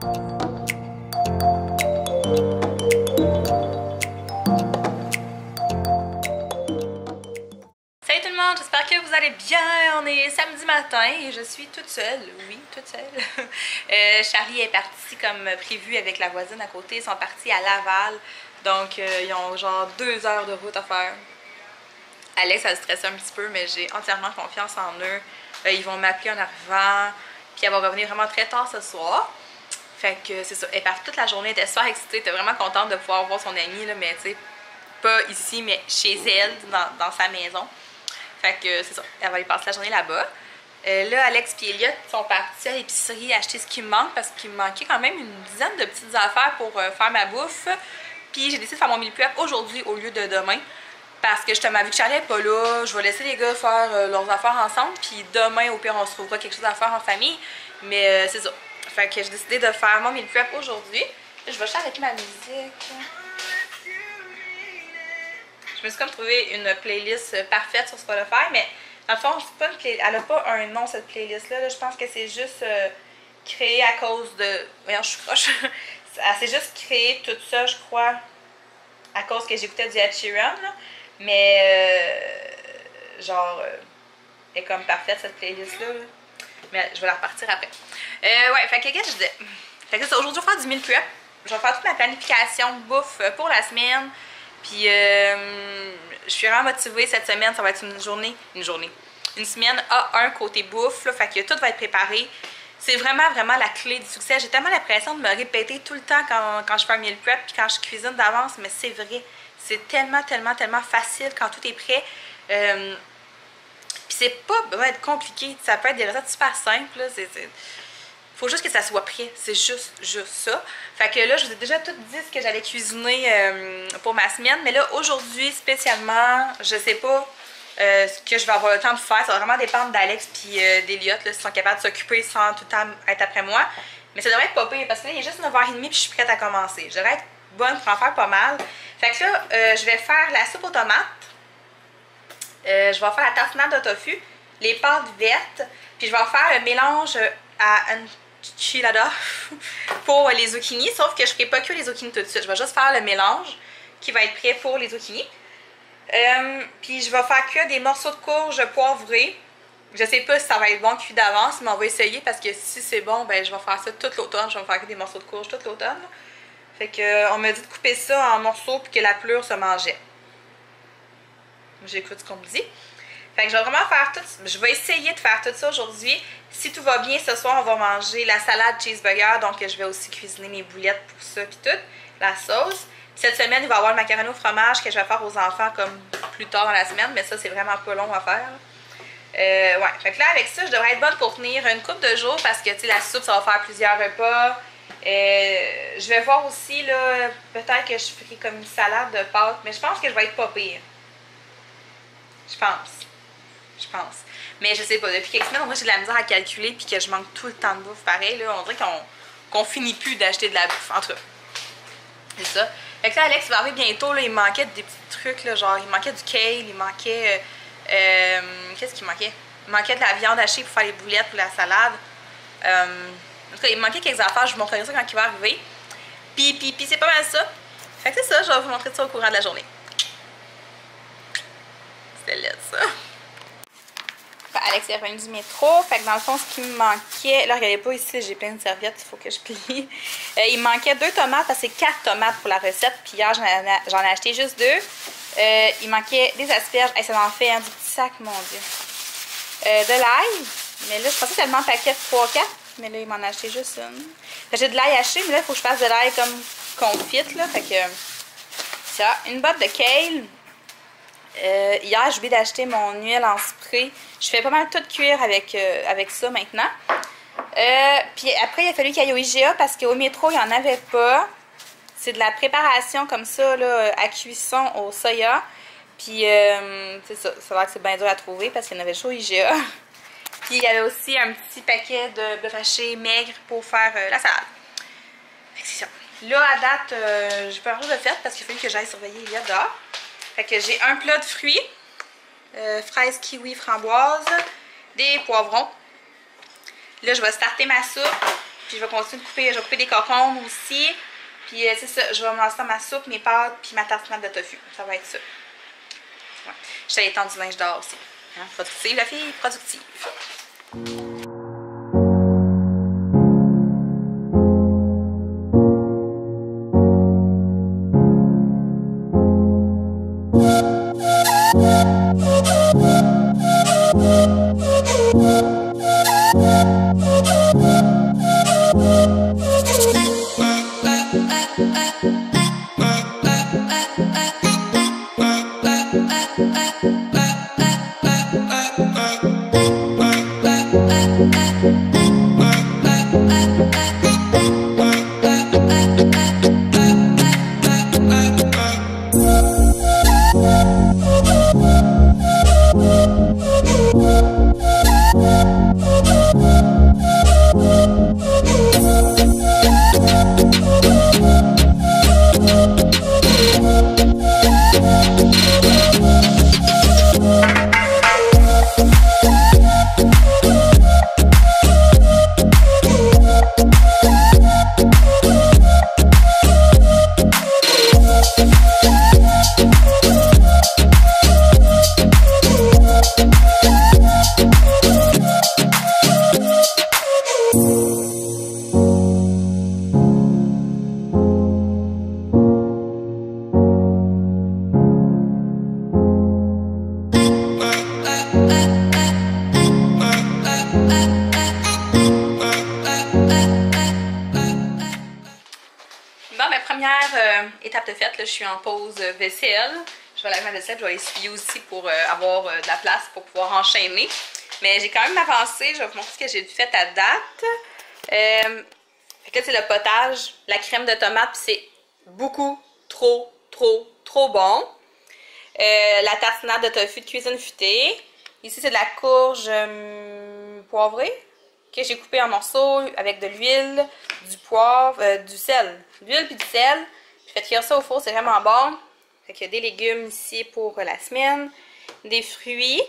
Salut tout le monde, j'espère que vous allez bien. On est samedi matin et je suis toute seule, oui, toute seule. Charlie est parti comme prévu avec la voisine à côté, ils sont partis à Laval. Donc ils ont genre 2 heures de route à faire. Alex, elle stressait un petit peu, mais j'ai entièrement confiance en eux. Ils vont m'appeler en arrivant, puis elle va revenir vraiment très tard ce soir. Fait que c'est ça, elle est partie toute la journée, elle était super excitée, elle était vraiment contente de pouvoir voir son amie, là, mais tu sais, pas ici, mais chez elle, dans sa maison. Fait que c'est ça, elle va aller passer la journée là-bas. Là, Alex et Elliot sont partis à l'épicerie acheter ce qui me manque parce qu'il me manquait quand même une dizaine de petites affaires pour faire ma bouffe. Puis j'ai décidé de faire mon meal prep aujourd'hui au lieu de demain. Parce que justement, vu que Charlie n'est pas là, je vais laisser les gars faire leurs affaires ensemble. Puis demain, au pire, on se trouvera quelque chose à faire en famille. Mais c'est ça. Fait que j'ai décidé de faire mon meal prep aujourd'hui. Je vais chercher avec ma musique. Je me suis comme trouvé une playlist parfaite sur Spotify, mais dans le fond, pas une elle n'a pas un nom cette playlist-là. Je pense que c'est juste créé à cause de... Voyons, je suis croche. Elle s'est juste créée toute ça, je crois, à cause que j'écoutais du Ed Sheeran. Là. Mais genre, elle est comme parfaite cette playlist-là. Là. Mais je vais la repartir après. Ouais, fait que qu'est-ce que je disais? Fait que aujourd'hui, je vais faire du meal prep. Je vais faire toute ma planification de bouffe pour la semaine. Puis je suis vraiment motivée cette semaine, ça va être une semaine A1 côté bouffe, là, fait que tout va être préparé. C'est vraiment la clé du succès. J'ai tellement l'impression de me répéter tout le temps quand je fais un meal prep puis quand je cuisine d'avance, mais c'est vrai. C'est tellement facile quand tout est prêt. Puis c'est pas besoin d'être compliqué, ça peut être des recettes super simples, là, faut juste que ça soit prêt, c'est juste ça. Fait que là, je vous ai déjà tout dit ce que j'allais cuisiner pour ma semaine. Mais là, aujourd'hui, spécialement, je sais pas ce que je vais avoir le temps de faire. Ça va vraiment dépendre d'Alex et d'Elliot, s'ils sont capables de s'occuper sans tout le temps être après moi. Mais ça devrait être pas pire, parce que là, il est juste 9h30 puis je suis prête à commencer. Je devrais être bonne pour en faire pas mal. Fait que là, je vais faire la soupe aux tomates. Je vais faire la tartinade de tofu, les pâtes vertes. Puis je vais faire le mélange à enchilada pour les zucchini, sauf que je ne ferai pas que les zucchini tout de suite. Je vais juste faire le mélange qui va être prêt pour les zucchini. Puis je vais faire que des morceaux de courge poivrés. Je sais pas si ça va être bon cuit d'avance, mais on va essayer parce que si c'est bon, ben je vais faire ça toute l'automne. Je vais me faire que des morceaux de courge toute l'automne. Fait que on m'a dit de couper ça en morceaux puis que la pelure se mangeait. J'écoute ce qu'on me dit. Fait que je vais vraiment faire tout, je vais essayer de faire tout ça aujourd'hui. Si tout va bien, ce soir, on va manger la salade cheeseburger. Donc, je vais aussi cuisiner mes boulettes pour ça, puis tout, la sauce. Puis cette semaine, il va y avoir le macaroni au fromage que je vais faire aux enfants comme plus tard dans la semaine. Mais ça, c'est vraiment pas long à faire. Ouais, fait que là, avec ça, je devrais être bonne pour tenir une couple de jours parce que, tu sais, la soupe, ça va faire plusieurs repas. Je vais voir aussi, là, peut-être que je ferai comme une salade de pâtes. Mais je pense que je vais être pas pire. Je pense. Mais je sais pas, depuis quelques semaines, moi j'ai de la misère à calculer puis que je manque tout le temps de bouffe pareil. Là, on dirait qu'on finit plus d'acheter de la bouffe. En tout cas, c'est ça. Fait que là, Alex va arriver bientôt. Là, il manquait des petits trucs, là, genre il manquait du kale, il manquait. Qu'est-ce qu'il manquait? Il manquait de la viande hachée pour faire les boulettes ou la salade. En tout cas, il manquait quelques affaires. Je vous montrerai ça quand il va arriver. Puis c'est pas mal ça. Fait que c'est ça, je vais vous montrer ça au courant de la journée. C'était laid ça. Alex est revenu du métro, fait que dans le fond, ce qui me manquait, là, regardez pas ici, j'ai plein de serviettes, il faut que je plie. Il me manquait 2 tomates, parce que c'est 4 tomates pour la recette, puis hier, j'en ai acheté juste 2. Il manquait des asperges, hey, ça en fait du petit sac, mon Dieu. De l'ail, mais là, je pensais tellement paquet de 3-4, mais là, il m'en a acheté juste une. J'ai de l'ail haché, mais là, il faut que je fasse de l'ail comme confite, là, fait que ça. Une botte de kale. Hier, j'ai oublié d'acheter mon huile en spray. Je fais pas mal tout cuire avec ça maintenant. Puis après, il a fallu qu'il aille au IGA parce qu'au métro, il n'y en avait pas. C'est de la préparation comme ça, là, à cuisson au soya. Puis, c'est ça. Ça a l'air que c'est bien dur à trouver parce qu'il y en avait chaud au IGA. Puis, il y avait aussi un petit paquet de bœuf haché maigre pour faire la salade. C'est ça. Là, à date, j'ai pas grand-chose de fait parce qu'il a fallu que j'aille surveiller Elliot dehors. Fait que j'ai un plat de fruits, fraises, kiwi, framboises, des poivrons. Là, je vais starter ma soupe. Puis je vais continuer de couper, je vais couper des concombres aussi. Puis c'est ça, je vais me lancer dans ma soupe, mes pâtes, puis ma tartinade de tofu. Ça va être ça. Ouais. Je suis allée étendre du linge dehors aussi. Hein? Productive, la fille, productive. Étape de fête, là, je suis en pause vaisselle. Je vais laver ma vaisselle, je vais essuyer aussi pour avoir de la place pour pouvoir enchaîner. Mais j'ai quand même avancé, je vais vous montrer ce que j'ai fait à date. Fait que là, c'est le potage, la crème de tomate, c'est beaucoup trop bon. La tartinade de tofu de cuisine futée. Ici, c'est de la courge poivrée que j'ai coupée en morceaux avec de l'huile, du poivre, du sel. L'huile puis du sel. Je fais cuire ça au four, c'est vraiment bon. Fait qu'il y a des légumes ici pour la semaine, des fruits.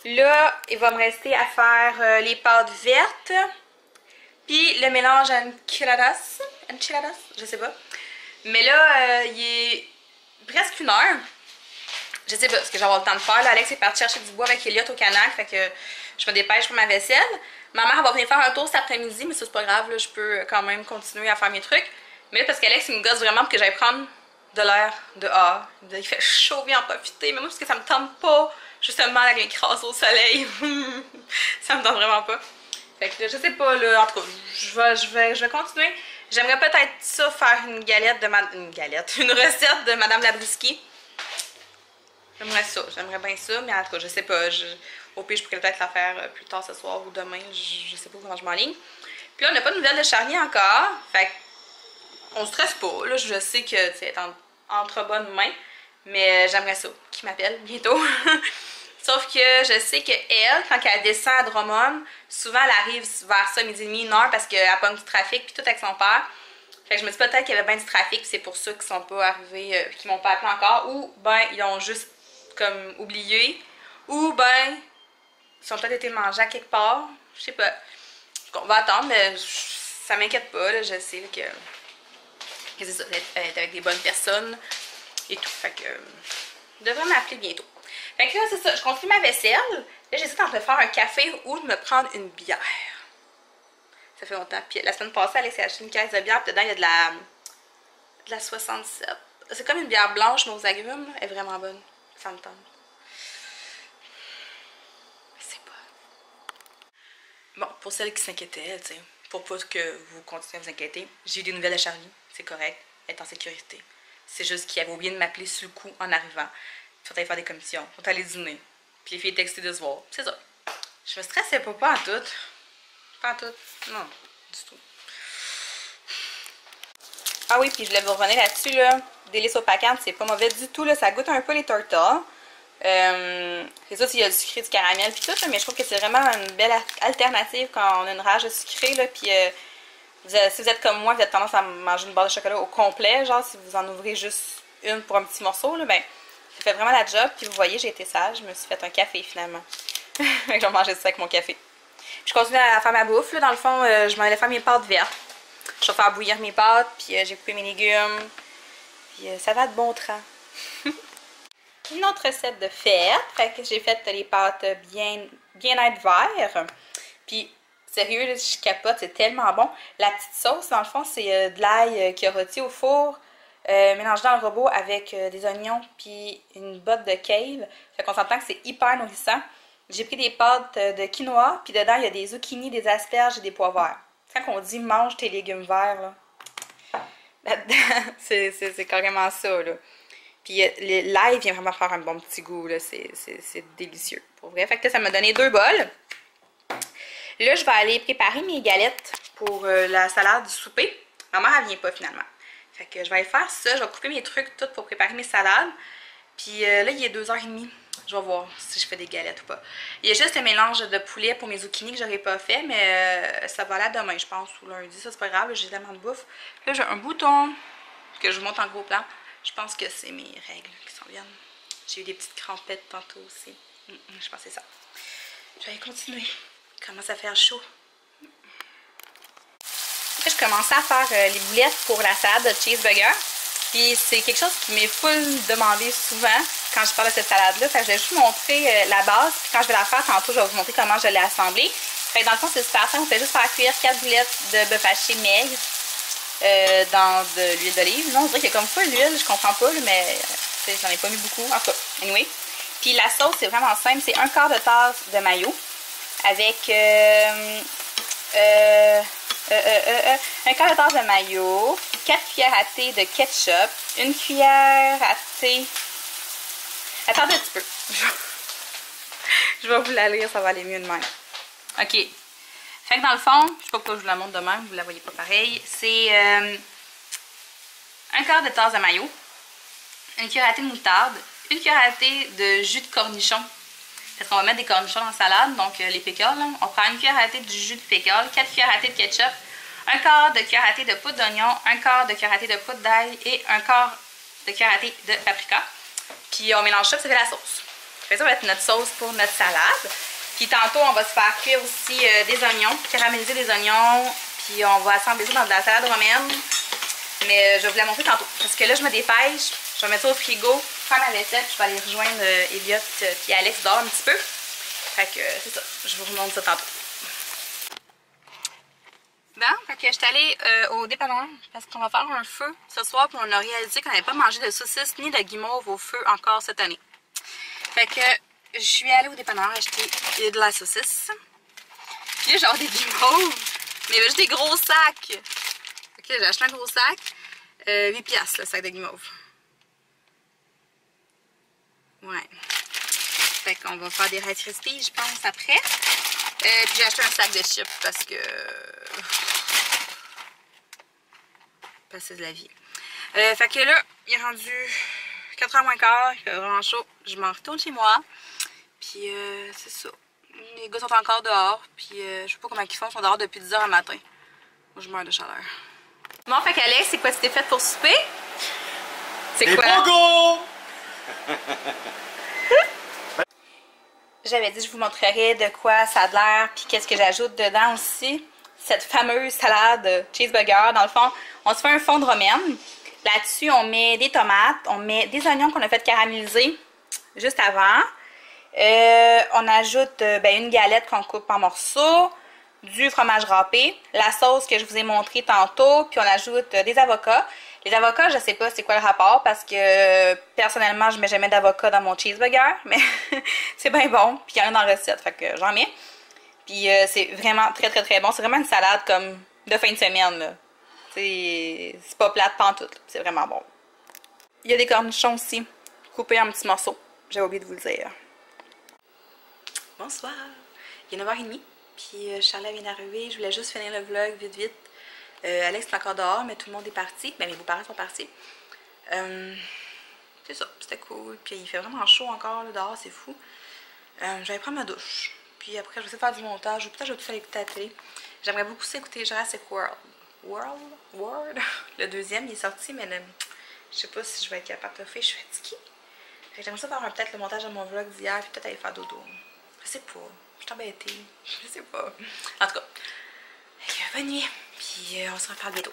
Là, il va me rester à faire les pâtes vertes. Puis le mélange enchiladas, je sais pas. Mais là, il est presque 1 heure. Je sais pas, parce que j'ai avoir le temps de faire. Là, Alex est parti chercher du bois avec Elliot au canac, fait que je me dépêche pour ma vaisselle. Ma mère va venir faire un tour cet après-midi, mais ça c'est pas grave, là, je peux quand même continuer à faire mes trucs. Mais là, parce qu'Alex, il me gosse vraiment pour que j'aille prendre de l'air dehors. Il fait chaud, viens en profiter. Mais moi, parce que ça me tente pas, justement, d'aller m'écraser au soleil. Ça me tente vraiment pas. Fait que là, je sais pas, là, en tout cas, je vais continuer. J'aimerais peut-être ça faire une galette de une recette de Madame Labriski. J'aimerais ça, j'aimerais bien ça, mais en tout cas, je sais pas. Au pire, je pourrais peut-être la faire plus tard ce soir ou demain. Je sais pas comment je m'enligne. Puis là, on n'a pas de nouvelles de Charlie encore. Fait que on se stresse pas, là, je sais que c'est entre bonnes mains, mais j'aimerais ça qu'il m'appelle bientôt. Sauf que je sais qu'elle, quand elle descend à Drummond, souvent elle arrive vers ça, midi et demi, 1 heure, parce qu'elle pogne du trafic, puis tout avec son père. Fait que je me dis peut-être qu'il y avait bien du trafic, puis c'est pour ça qu'ils sont pas arrivés, qu'ils m'ont pas appelé encore, ou ben ils ont juste comme oublié, ou ben ils ont peut-être été mangés à quelque part, je sais pas. On va attendre, mais ça m'inquiète pas, là, je sais que c'est ça, être avec des bonnes personnes et tout. Fait que je devrais m'appeler bientôt. Fait que là, c'est ça, je continue ma vaisselle. Là, j'hésite entre faire un café ou de me prendre une bière. Ça fait longtemps. Puis la semaine passée, Alex a acheté une caisse de bière, puis dedans, il y a de la 67. C'est comme une bière blanche, mais aux agrumes. Elle est vraiment bonne. Ça me tente. C'est pas. Bon, pour celles qui s'inquiétaient, tu sais, pour pas que vous continuez à vous inquiéter, j'ai eu des nouvelles de Charlie. C'est correct, elle est en sécurité. C'est juste qu'il avait oublié de m'appeler sur le coup en arrivant. Il faut aller faire des commissions, il faut aller dîner. Puis les filles textaient de se voir. C'est ça. Je me stressais pas en tout. Pas en tout. Non, du tout. Ah oui, puis je voulais vous revenir là-dessus, là. Délices au pacane, c'est pas mauvais du tout, là. Ça goûte un peu les tortas. C'est ça, s'il y a du sucré, du caramel, puis tout, là, mais je trouve que c'est vraiment une belle alternative quand on a une rage de sucré, là. Puis si vous êtes comme moi, vous avez tendance à manger une barre de chocolat au complet, genre si vous en ouvrez juste une pour un petit morceau, là, ben ça fait vraiment la job. Puis vous voyez, j'ai été sage, je me suis fait un café finalement. Je vais manger ça avec mon café. Je continue à faire ma bouffe. Là, dans le fond, je m'en allais faire mes pâtes vertes. Je vais faire bouillir mes pâtes, puis j'ai coupé mes légumes. Puis ça va de bon train. Une autre recette de fête. Fait que j'ai fait les pâtes bien-être vert. Puis sérieux, là, je capote, c'est tellement bon. La petite sauce, dans le fond, c'est de l'ail qui a rôti au four. Mélangé dans le robot avec des oignons puis une botte de cave. Fait qu'on s'entend que c'est hyper nourrissant. J'ai pris des pâtes de quinoa, puis dedans, il y a des zucchini, des asperges et des pois verts. Quand on dit « mange tes légumes verts », là, là-dedans, c'est carrément ça, là. Puis l'ail vient vraiment faire un bon petit goût, là. C'est délicieux, pour vrai. Fait que ça m'a donné 2 bols. Là, je vais aller préparer mes galettes pour la salade du souper. Ma mère, elle vient pas, finalement. Fait que je vais aller faire ça. Je vais couper mes trucs tout pour préparer mes salades. Puis là, il est 2h30. Je vais voir si je fais des galettes ou pas. Il y a juste le mélange de poulet pour mes zucchini que j'aurais pas fait, mais ça va là demain, je pense, ou lundi. Ça, c'est pas grave, j'ai tellement de bouffe. Là, j'ai un bouton que je vous montre en gros plan. Je pense que c'est mes règles qui s'en viennent. J'ai eu des petites crampettes tantôt aussi. Je pense que c'est ça. Je vais aller continuer. Il commence à faire chaud. Là, je commençais à faire les boulettes pour la salade de cheeseburger. Puis c'est quelque chose qui m'est full demandé souvent quand je parle de cette salade-là. Fait que je vais juste vous montrer la base. Puis quand je vais la faire tantôt, je vais vous montrer comment je l'ai assemblée. Fait que dans le fond, c'est super simple. On fait juste faire cuire 4 boulettes de bœuf haché maigre dans de l'huile d'olive. Là, on dirait qu'il y a comme full d'huile, je comprends pas, mais j'en ai pas mis beaucoup. En tout cas, anyway. Puis la sauce, c'est vraiment simple. C'est 1/4 de tasse de mayo avec 1/4 de tasse de mayo, 4 cuillères à thé de ketchup, 1 cuillère à thé... Attendez un petit peu. Je vais vous la lire, ça va aller mieux de même. OK. Fait que dans le fond, je sais pas pourquoi je vous la montre de même, vous la voyez pas pareil. C'est 1/4 de tasse de mayo, 1 cuillère à thé de moutarde, 1 cuillère à thé de jus de cornichon. Parce qu'on va mettre des cornichons dans la salade, donc les pickles. Là. On prend 1 cuillère à thé du jus de pickle, 4 cuillères à thé de ketchup, 1/4 de cuillère à thé de poudre d'oignon, 1/4 de cuillère à thé de poudre d'ail et 1/4 de cuillère à thé de paprika. Puis on mélange ça, puis ça fait la sauce. Fait ça va être notre sauce pour notre salade. Puis tantôt, on va se faire cuire aussi des oignons, caraméliser les oignons, puis on va assembler ça dans de la salade romaine. Mais je vais vous la montrer tantôt. Parce que là, je me dépêche, je vais mettre ça au frigo, faire ma vaisselle, puis je vais aller rejoindre Elliot puis Alex dehors un petit peu. Fait que c'est ça, je vous remonte ça tantôt. Bon, fait que je suis allée au dépanneur parce qu'on va faire un feu ce soir, puis on a réalisé qu'on n'avait pas mangé de saucisses ni de guimauve au feu encore cette année. Fait que je suis allée au dépanneur acheter de la saucisse. Puis là, genre des guimauves, mais il y avait juste des gros sacs. Ok, j'ai acheté un gros sac. 8 piastres, le sac de guimauve. Ouais. Fait qu'on va faire des Rice Krispies, je pense, après. Puis j'ai acheté un sac de chips parce que c'est de la vie. Fait que là, il est rendu 4h moins quart, il fait vraiment chaud. Je m'en retourne chez moi. Puis c'est ça. Les gars sont encore dehors. Puis je sais pas comment ils font, ils sont dehors depuis 10h le matin. Moi, je meurs de chaleur. Bon, fait qu'Alex, c'est quoi tu t'es fait pour souper? C'est quoi? Pogo! J'avais dit que je vous montrerais de quoi ça a l'air, puis qu'est-ce que j'ajoute dedans aussi. Cette fameuse salade cheeseburger. Dans le fond, on se fait un fond de romaine. Là-dessus, on met des tomates, on met des oignons qu'on a fait caraméliser juste avant. On ajoute une galette qu'on coupe en morceaux, du fromage râpé, la sauce que je vous ai montré tantôt, puis on ajoute des avocats. Les avocats, je sais pas c'est quoi le rapport parce que personnellement, je mets jamais d'avocat dans mon cheeseburger, mais c'est bien bon, puis il y en a dans la recette, fait que j'en mets. Puis c'est vraiment très très très bon, c'est vraiment une salade comme de fin de semaine là. C'est pas plate pantoute, c'est vraiment bon. Il y a des cornichons aussi, coupés en petits morceaux, j'ai oublié de vous le dire. Bonsoir, il est 9h30, puis Charlotte vient d'arriver, je voulais juste finir le vlog vite vite. Alex est encore dehors, mais tout le monde est parti. Ben, mes beaux-parents sont partis. C'est ça, c'était cool. Puis il fait vraiment chaud encore là, dehors, c'est fou. Je vais prendre ma douche. Puis après, je vais essayer de faire du montage. Ou peut-être je vais tout faire écouter à la télé. J'aimerais beaucoup écouter Jurassic World. World? Le deuxième, il est sorti, mais je sais pas si je vais être capable de le faire. Je suis fatiguée. J'aimerais ça faire peut-être le montage de mon vlog d'hier, puis peut-être aller faire dodo. Je sais pas. Je suis embêtée. Je sais pas. En tout cas, bonne nuit. Puis on se reparle bientôt.